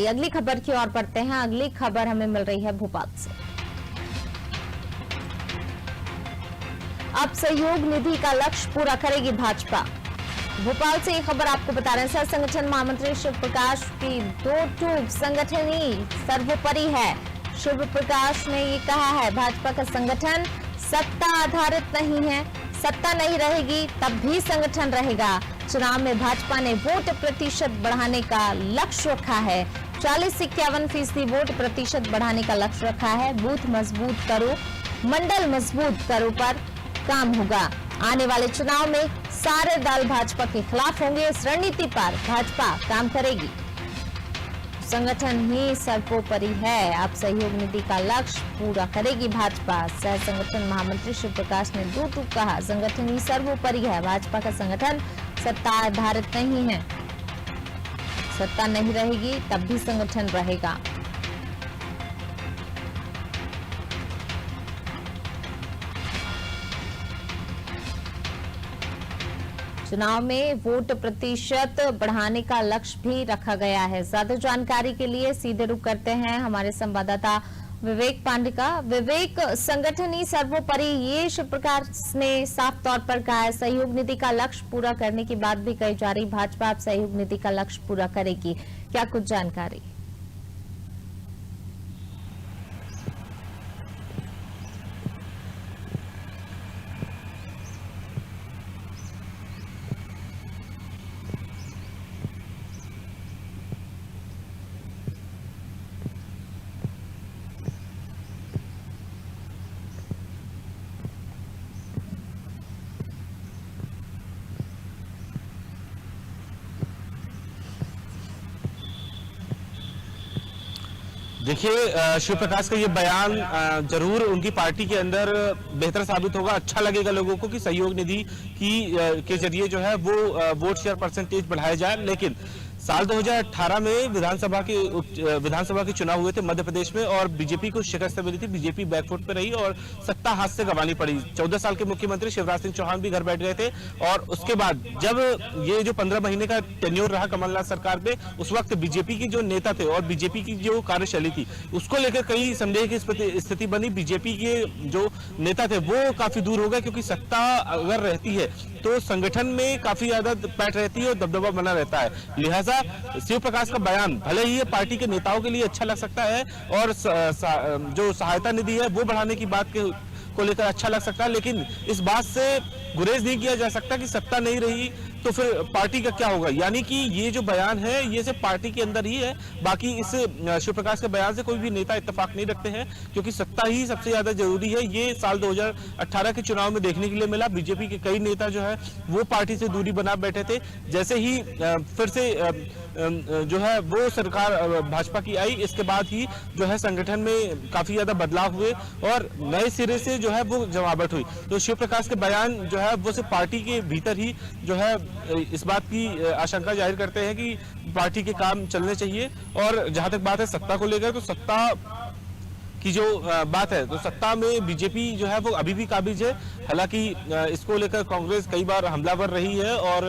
अगली खबर की ओर बढ़ते हैं। अगली खबर हमें मिल रही है भोपाल से। अब सहयोग निधि का लक्ष्य पूरा करेगी भाजपा। भोपाल से ये खबर आपको बता रहे हैं। सह संगठन महामंत्री शिव प्रकाश की दो टूक संगठन ही सर्वोपरि है। शिव प्रकाश ने ये कहा है, भाजपा का संगठन सत्ता आधारित नहीं है, सत्ता नहीं रहेगी तब भी संगठन रहेगा। चुनाव में भाजपा ने वोट प्रतिशत बढ़ाने का लक्ष्य रखा है। 40 से 51% वोट प्रतिशत बढ़ाने का लक्ष्य रखा है। बूथ मजबूत करो, मंडल मजबूत करो पर काम होगा। आने वाले चुनाव में सारे दल भाजपा के खिलाफ होंगे। इस रणनीति पर भाजपा काम करेगी। संगठन ही सर्वोपरि है। अब सहयोग निधि का लक्ष्य पूरा करेगी भाजपा। सह संगठन महामंत्री शिव प्रकाश ने दो टूक कहा, संगठन ही सर्वोपरि है। भाजपा का संगठन सत्ता आधारित नहीं है, सत्ता नहीं रहेगी तब भी संगठन रहेगा। चुनाव में वोट प्रतिशत बढ़ाने का लक्ष्य भी रखा गया है। ज्यादा जानकारी के लिए सीधे रुख करते हैं हमारे संवाददाता विवेक पांडे का। विवेक, संगठन ही सर्वोपरि ये शिव प्रकाश ने साफ तौर पर कहा है। सहयोग निधि का लक्ष्य पूरा करने की बात भी कही जा रही। भाजपा अब सहयोग निधि का लक्ष्य पूरा करेगी, क्या कुछ जानकारी? देखिए, शिव प्रकाश का ये बयान जरूर उनकी पार्टी के अंदर बेहतर साबित होगा। अच्छा लगेगा लोगों को कि सहयोग निधि के जरिए जो है वो वोट शेयर परसेंटेज बढ़ाया जाए। लेकिन साल 2018 में विधानसभा के चुनाव हुए थे मध्य प्रदेश में और बीजेपी को शिकस्त मिली थी। बीजेपी बैकफुट पे रही और सत्ता हाथ से गंवानी पड़ी। 14 साल के मुख्यमंत्री शिवराज सिंह चौहान भी घर बैठ गए थे और उसके बाद जब ये जो 15 महीने का टेन्योर रहा कमलनाथ सरकार पे, उस वक्त बीजेपी के जो नेता थे और बीजेपी की जो कार्यशैली थी उसको लेकर कई संदेह की स्थिति बनी। बीजेपी के जो नेता थे वो काफी दूर हो गए, क्योंकि सत्ता अगर रहती है तो संगठन में काफी ज्यादा पैठ रहती है और दबदबा बना रहता है। लिहाजा शिव प्रकाश का बयान भले ही ये पार्टी के नेताओं के लिए अच्छा लग सकता है और जो सहायता निधि है वो बढ़ाने की बात को लेकर अच्छा लग सकता है, लेकिन इस बात से गुरेज नहीं किया जा सकता कि सत्ता नहीं रही तो फिर पार्टी का क्या होगा। यानी कि ये जो बयान है ये सिर्फ पार्टी के अंदर ही है। बाकी इस शिव प्रकाश के बयान से कोई भी नेता इत्तेफाक नहीं रखते हैं, क्योंकि सत्ता ही सबसे ज्यादा जरूरी है। ये साल 2018 के चुनाव में देखने के लिए मिला। बीजेपी के कई नेता जो है वो पार्टी से दूरी बना बैठे थे। जैसे ही फिर से जो है वो सरकार भाजपा की आई, इसके बाद ही जो है संगठन में काफी ज्यादा बदलाव हुए और नए सिरे से जो है वो जमावट हुई। तो शिव प्रकाश के बयान जो है वो सिर्फ पार्टी के भीतर ही जो है इस बात की आशंका जाहिर करते हैं कि पार्टी के काम चलने चाहिए। और जहां तक बात है सत्ता को लेकर, तो सत्ता की जो बात है तो सत्ता में बीजेपी जो है वो अभी भी काबिज है। हालांकि इसको लेकर कांग्रेस कई बार हमलावर रही है और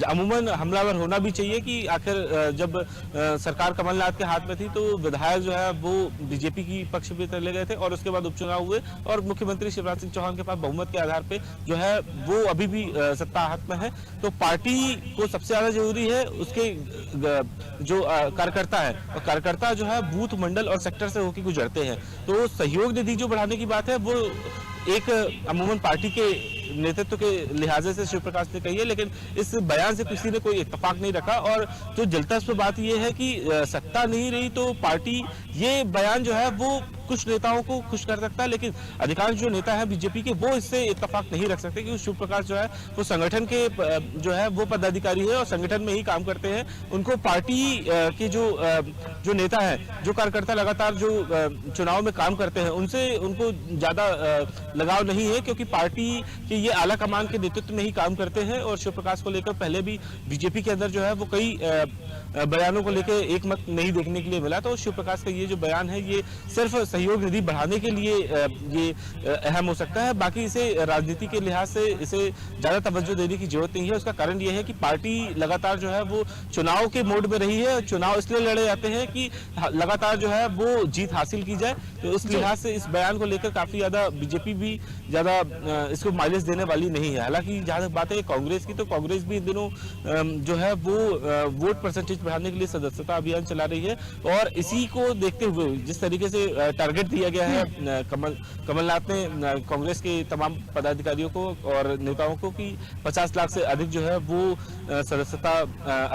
अमूमन हमलावर होना भी चाहिए कि आखिर जब सरकार कमलनाथ के हाथ में थी तो विधायक जो है वो बीजेपी की पक्ष में चले गए थे और उसके बाद उपचुनाव हुए और मुख्यमंत्री शिवराज सिंह चौहान के पास बहुमत के आधार पर जो है वो अभी भी सत्ता हाथ में है। तो पार्टी को सबसे ज्यादा जरूरी है उसके जो कार्यकर्ता है, और कार्यकर्ता जो है बूथ मंडल और सेक्टर से होकर गुजरते हैं। तो सहयोग निधि जो बढ़ाने की बात है वो एक अमूमन पार्टी के नेतृत्व के लिहाजे से शिव प्रकाश ने कही है, लेकिन इस बयान से किसी ने कोई इत्तेफाक नहीं रखा। और जो दिलचस्प बात यह है कि सत्ता नहीं रही तो पार्टी, ये बयान जो है वो कुछ नेताओं को खुश कर सकता है, लेकिन अधिकांश जो नेता है बीजेपी के वो इससे इत्तेफाक नहीं रख सकते, क्योंकि शिव प्रकाश जो है वो संगठन के जो है वो पदाधिकारी है और संगठन में ही काम करते हैं। उनको पार्टी के जो नेता है, जो कार्यकर्ता लगातार जो चुनाव में काम करते हैं उनसे उनको ज्यादा लगाव नहीं है, क्योंकि पार्टी के ये आला कमान के नेतृत्व में ही काम करते हैं। और शिव प्रकाश को लेकर पहले भी बीजेपी के अंदर जो है वो कई बयानों को लेकर एक मत नहीं देखने के लिए मिला। तो शिव प्रकाश का ये जो बयान है ये सिर्फ सहयोग निधि बढ़ाने के लिए ये अहम हो सकता है। बाकी इसे राजनीति के लिहाज से इसे ज्यादा तवज्जो देने की जरूरत नहीं है। उसका कारण यह है कि पार्टी लगातार जो है वो चुनाव के मोड में रही है। चुनाव इसलिए लड़े जाते हैं कि लगातार जो है वो जीत हासिल की जाए। तो इस लिहाज से इस बयान को लेकर काफी ज्यादा बीजेपी भी ज्यादा इसको माइलेज देने वाली नहीं है। हालांकि जहां तक बात है कांग्रेस की, तो कांग्रेस भी इन दिनों जो है वो वोट परसेंटेज बढ़ाने के लिए सदस्यता अभियान चला रही है। और इसी को देखते हुए जिस तरीके से टारगेट दिया गया है कमलनाथ ने कांग्रेस के तमाम पदाधिकारियों को और नेताओं को कि 50 लाख से अधिक जो है वो सदस्यता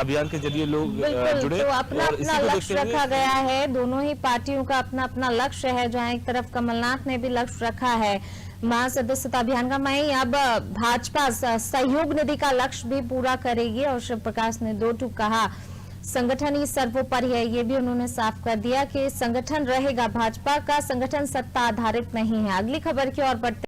अभियान के जरिए लोग जुड़े। तो अपना अपना लक्ष्य रखा गया है, दोनों ही पार्टियों का अपना अपना लक्ष्य है। जहां एक तरफ कमलनाथ ने भी लक्ष्य रखा है महासदस्यता अभियान का, वहीं अब भाजपा सहयोग निधि का लक्ष्य भी पूरा करेगी। और शिव प्रकाश ने दो टूक कहा संगठन ही सर्वोपरि है। ये भी उन्होंने साफ कर दिया कि संगठन रहेगा, भाजपा का संगठन सत्ता आधारित नहीं है। अगली खबर की ओर बढ़ते